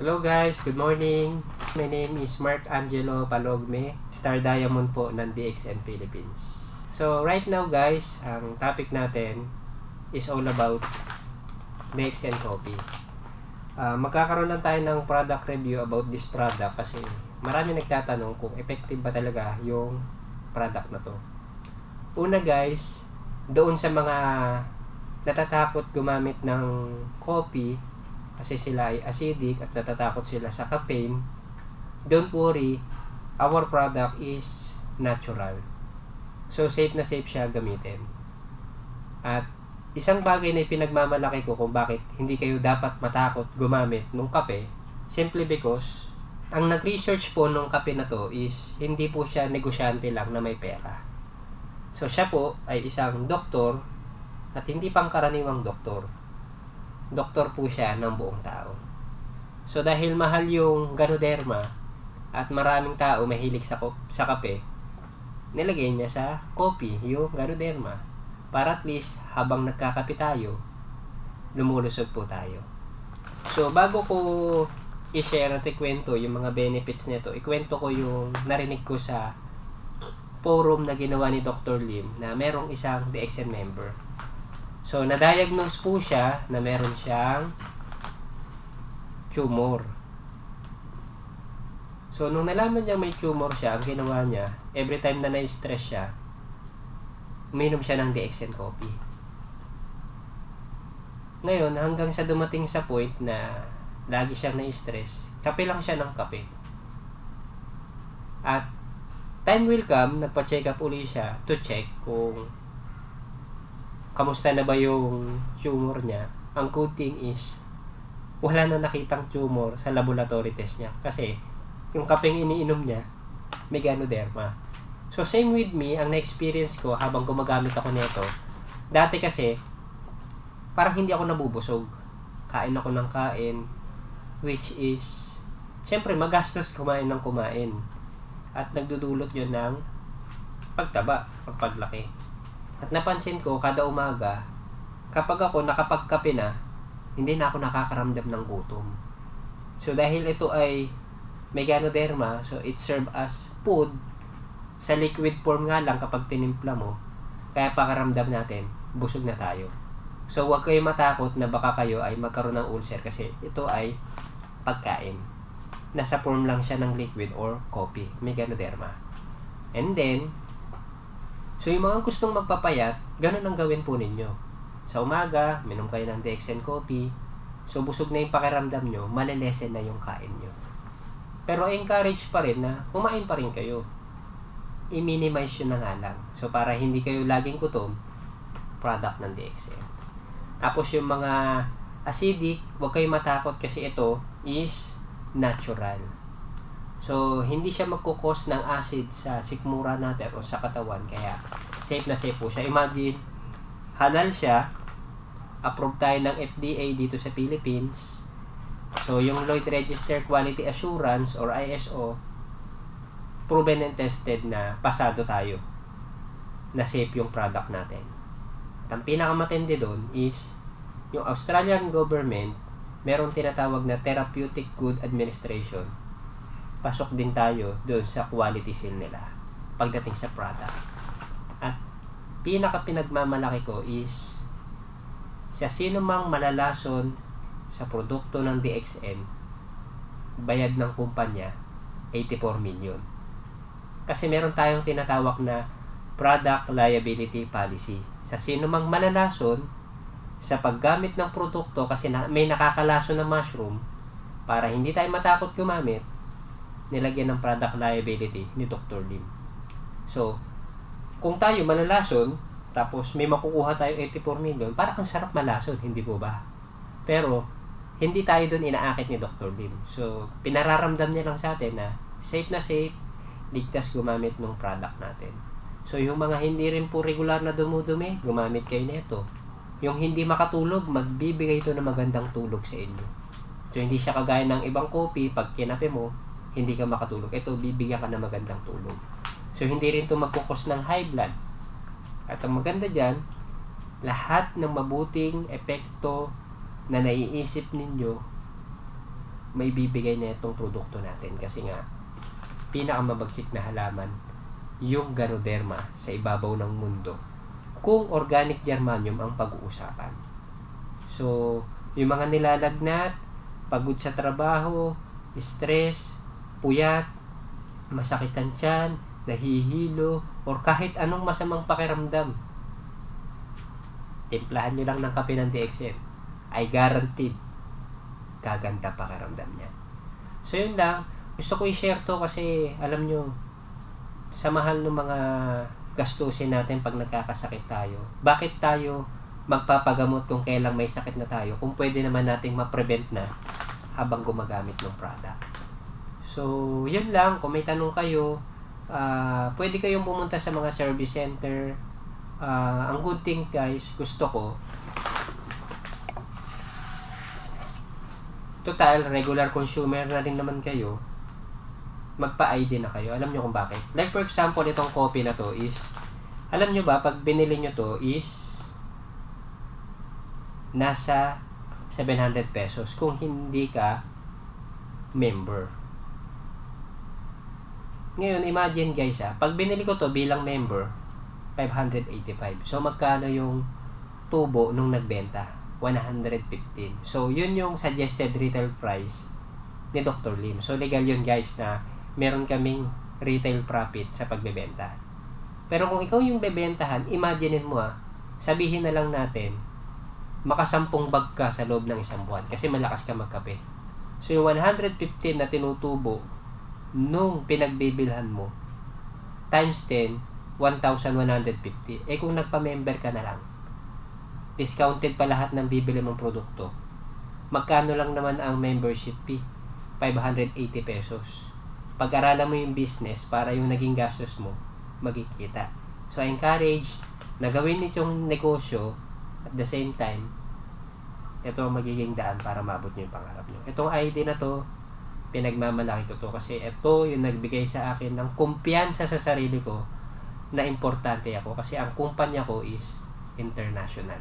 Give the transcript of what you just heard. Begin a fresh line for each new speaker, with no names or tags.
Hello guys, good morning. My name is Mark Angelo Palogme, Star Diamond po ng DXN Philippines. So right now guys, ang topic natin is all about DXN Coffee. Magkakaroon lang tayo ng product review about this product kasi marami nagtatanong kung effective ba talaga yung product na to. Una guys, doon sa mga natatakot gumamit ng coffee kasi sila ay acidic at natatakot sila sa caffeine, don't worry, our product is natural. So, safe na safe siya gamitin. At isang bagay na pinagmamalaki ko kung bakit hindi kayo dapat matakot gumamit ng kape, simply because, ang nag-research po nung kape na to is, hindi po siya negosyante lang na may pera. So, siya po ay isang doktor at hindi pangkaraniwang doktor. Doktor po siya ng buong tao. So dahil mahal yung Ganoderma at maraming tao mahilig sa kape, nilagay niya sa coffee yung Ganoderma para at least habang nagkakape tayo, lumulusog po tayo. So bago ko i-share at ikwento yung mga benefits nito, ikwento ko yung narinig ko sa forum na ginawa ni Dr. Lim na merong isang DXN member. So, na-diagnose po siya na meron siyang tumor. So, nung nalaman niya may tumor siya, ang ginawa niya, every time na na-stress siya, uminom siya ng DXN coffee. Ngayon, hanggang sa dumating sa point na lagi siyang na-stress, kape lang siya ng kape. At time will come, nagpa-check up ulit siya to check kung kamusta na ba yung tumor niya. Ang good thing is wala na nakitang tumor sa laboratory test niya kasi yung kapeng iniinom niya may Ganoderma. So same with me, ang na-experience ko habang gumagamit ako nito, dati kasi parang hindi ako nabubusog, kain ako ng kain, which is syempre magastos kumain ng kumain at nagdudulot yun ng pagtaba, pagpaglaki. At napansin ko, kada umaga, kapag ako nakapagkape na, hindi na ako nakakaramdam ng gutom. So, dahil ito ay may Ganoderma, so it serve as food, sa liquid form nga lang kapag tinimpla mo, kaya pakaramdam natin, busog na tayo. So, huwag kayo matakot na baka kayo ay magkaroon ng ulcer kasi ito ay pagkain. Nasa form lang siya ng liquid or coffee, may Ganoderma. And then, so yung mga gustong magpapayat, ganun ang gawin po ninyo. Sa umaga, minom kayo ng DXN coffee. So busog na yung pakiramdam nyo, malilesen na yung kain nyo. Pero encourage pa rin na kumain pa rin kayo. I-minimize yun na nga lang. So para hindi kayo laging gutom, product ng DXN. Tapos yung mga acidic, huwag kayo matakot kasi ito is natural. So, hindi siya magkukos ng acid sa sikmura natin o sa katawan. Kaya, safe na safe po siya. Imagine, halal siya. Approved tayo ng FDA dito sa Philippines. So, yung Lloyd Registered Quality Assurance or ISO, proven and tested na pasado tayo na safe yung product natin. At ang pinakamatindi doon is, yung Australian government, merong tinatawag na Therapeutic Good Administration. Pasok din tayo doon sa quality seal nila pagdating sa product. At pinaka-pinagmamalaki ko is sa sino mang malalason sa produkto ng DXN, bayad ng kumpanya 84 million. Kasi meron tayong tinatawag na product liability policy. Sa sino mang malalason sa paggamit ng produkto kasi may nakakalason ng mushroom, para hindi tayo matakot gumamit, nilagyan ng product liability ni Dr. Lim. So, kung tayo malalason, tapos may makukuha tayo 84 million, parang ang sarap malason, hindi po ba? Pero, hindi tayo dun inaakit ni Dr. Lim. So, pinararamdam niya lang sa atin na safe, ligtas gumamit ng product natin. So, yung mga hindi rin po regular na dumudumi, gumamit kayo nito. Yung hindi makatulog, magbibigay ito ng magandang tulog sa inyo. So, hindi siya kagaya ng ibang coffee, pag kinape mo, hindi ka makatulog. Ito, bibigyan ka ng magandang tulog. So, hindi rin ito magkukos ng high blood. At ang maganda dyan, lahat ng mabuting epekto na naiisip ninyo may bibigay na itong produkto natin kasi nga pinakamabagsik na halaman yung Ganoderma sa ibabaw ng mundo kung organic germanium ang pag-uusapan. So, yung mga nilalagnat, pagod sa trabaho, stress, puyat, masakit ang tiyan, nahihilo, or kahit anong masamang pakiramdam, timplahan nyo lang ng kape ng DXM. I guaranteed, gaganda pakiramdam niya. So, yun lang. Gusto ko i-share to kasi, alam nyo, sa mahal ng mga gastusin natin pag nagkakasakit tayo, bakit tayo magpapagamot kung kailang may sakit na tayo kung pwede naman nating ma-prevent na habang gumagamit ng product. So, yun lang. Kung may tanong kayo, pwede kayong pumunta sa mga service center. Ang good thing guys, gusto ko, total, regular consumer na rin naman kayo, magpa-ID na kayo. Alam nyo kung bakit? Like for example, itong coffee na to is, alam nyo ba, pag binili nyo to is, nasa 700 pesos kung hindi ka member. Ngayon, imagine guys pag binili ko to bilang member, 585. So, magkano yung tubo nung nagbenta? 115. So, yun yung suggested retail price ni Dr. Lim. So, legal yun guys na meron kaming retail profit sa pagbebenta. Pero kung ikaw yung bebentahan, imaginein mo sabihin na lang natin, makasampung bag ka sa loob ng isang buwan kasi malakas ka magkape. So, yung 115 na tinutubo nung pinagbibilhan mo, times 10, 1,150. Eh kung nagpa-member ka na lang, discounted pa lahat ng bibili mong produkto, magkano lang naman ang membership fee? 580 pesos. Pag-aralan mo yung business para yung naging gastos mo, magkikita. So, I encourage na gawin itong negosyo at the same time, ito ang magiging daan para maabot nyo yung pangarap nyo. Itong ID na to, pinagmamalaki ko to kasi ito yung nagbigay sa akin ng kumpiyansa sa sarili ko na importante ako kasi ang kumpanya ko is international.